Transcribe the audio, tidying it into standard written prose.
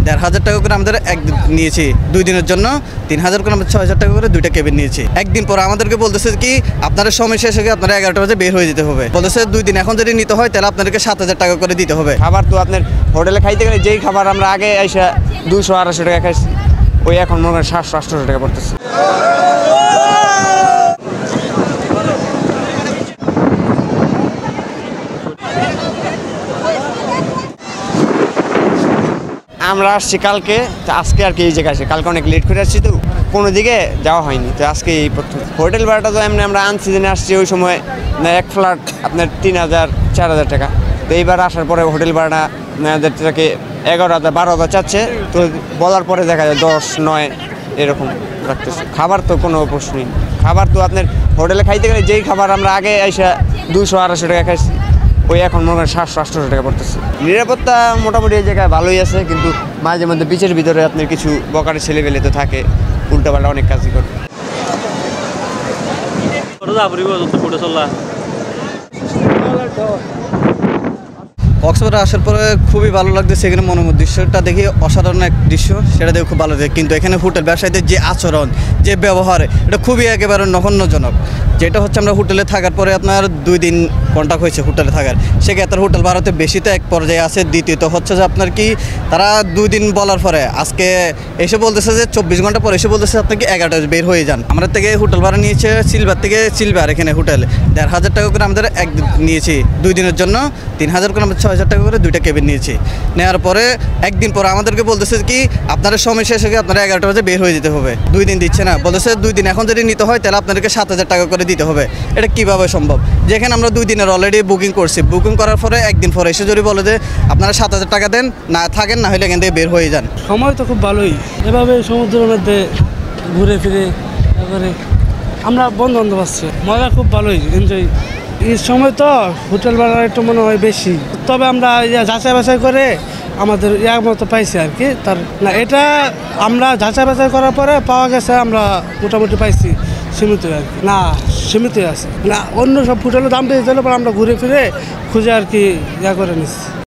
1,500 টাকা করে আমাদের নিয়েছি 2 দিনের জন্য, 3,000 করে আমরা 6,000 টাকা করে 2টা কেবিন নিয়েছি। একদিন পর আমাদেরকে বলতেছে কি আপনাদের সময় শেষ হয়ে আপনারা 11টা বাজে বের হয়ে যেতে হবে। বলতেছে 2 দিন এখন যদি নিতে হয় তাহলে আপনাদেরকে 7,000 টাকা করে দিতে হবে। খাবার তো আপনার হোটেলে খাইতে গেলে যেই খাবার আমরা আগে এসে 200-250 টাকা খাইছি, ওই এখন মনে করেন 700-800 টাকা পড়তেছে। আমরা আসছি কালকে, তো আজকে আর কি এই জায়গায় আসি, কালকে অনেক লেট করে আসছি, তো কোনো দিকে যাওয়া হয়নি, তো আজকে এই প্রথম। হোটেল ভাড়াটা তো এমনি আমরা আনসিজনে আসছি, ওই সময় এক ফ্ল্যাট আপনার 3,000-4,000 টাকা, তো এইবার আসার পরে হোটেল ভাড়া আপনাদের থেকে 11,000-12,000 চাচ্ছে, তো বলার পরে দেখা যায় 10-9 এরকম রাখতেছে। খাবার তো কোনো প্রশ্নই নেই, খাবার তো আপনার হোটেলে খাইতে গেলে যেই খাবার আমরা আগে এসে 200-250 টাকা খাইছি, ওই এখন মনে করেন 700-800 টাকা পড়তেছে। নিরাপত্তা মোটামুটি এই জায়গায় ভালোই আছে, কিন্তু মাঝে মধ্যে বিচের ভিতরে আপনার কিছু বকারে ছেলেবেলে তো থাকে, উল্টাপাল্টা অনেক কাজই করে। কক্সবাজার আসার পরে খুবই ভালো লাগতেছে, এখানে মনোমুগ্ধ দৃশ্যটা দেখে অসাধারণ এক দৃশ্য, সেটা দেখে খুব ভালো লাগে। কিন্তু এখানে হোটেল ব্যবসায়ীদের যে আচরণ, যে ব্যবহার, এটা খুবই একেবারে নগণ্যজনক। যেটা হচ্ছে আমরা হোটেলে থাকার পরে আপনার 2 দিন কন্ট্যাক্ট হয়েছে হোটেলে থাকার, সেক্ষেত্রে হোটেল ভাড়াতে বেশি তো এক পর্যায়ে আছে। দ্বিতীয়ত হচ্ছে যে আপনার কি তারা 2 দিন বলার পরে আজকে এসে বলতেছে যে 24 ঘন্টা পরে এসে বলতেছে আপনাকে 11টা বের হয়ে যান। আমাদের থেকে হোটেল ভাড়া নিয়েছে সিলভার এখানে হোটেল 1,500 টাকা করে আমাদের নিয়েছি 2 দিনের জন্য, 3,000 করে আমরা 6,000 টাকা করে 2টা কেবিন নিয়েছি। নেওয়ার পরে একদিন পর আমাদেরকে বলতেছে কি আপনাদের সময় শেষ হয়ে আপনারা 11টা বাজে বের হয়ে যেতে হবে। 2 দিন দিচ্ছে না, বলতেছে 2 দিন এখন যদি নিতে হয় তাহলে আপনাদেরকে 7,000 টাকা করে দিতে হবে। এটা কীভাবে সম্ভব? যেখানে আমরা 2 দিনের অলরেডি বুকিং করছি, বুকিং করার পরে একদিন পরে এসে যদি বলে যে আপনারা 7,000 টাকা দেন, না থাকেন না হলে এখান থেকে বের হয়ে যান। সময় তো খুব ভালোই, এভাবে সমুদ্রের মধ্যে ঘুরে ফিরে তারপরে আমরা বন্ধু বান্ধব আসছি, মজা খুব ভালোই এনজয়। এই সময় তো হোটেল ভাড়া একটু মনে হয় বেশি, তবে আমরা যাচাই বাছাই করে আমাদের মতো পাইছি আর কি। তার না এটা আমরা যাচাই বাছাই করার পরে পাওয়া গেছে, আমরা মোটামুটি পাইছি সীমিত আর কি, না সীমিত আছে না, অন্য সব হোটেলের দাম বেশি দিলে পরে আমরা ঘুরে ফিরে খুঁজে আর কি করে নিচ্ছি।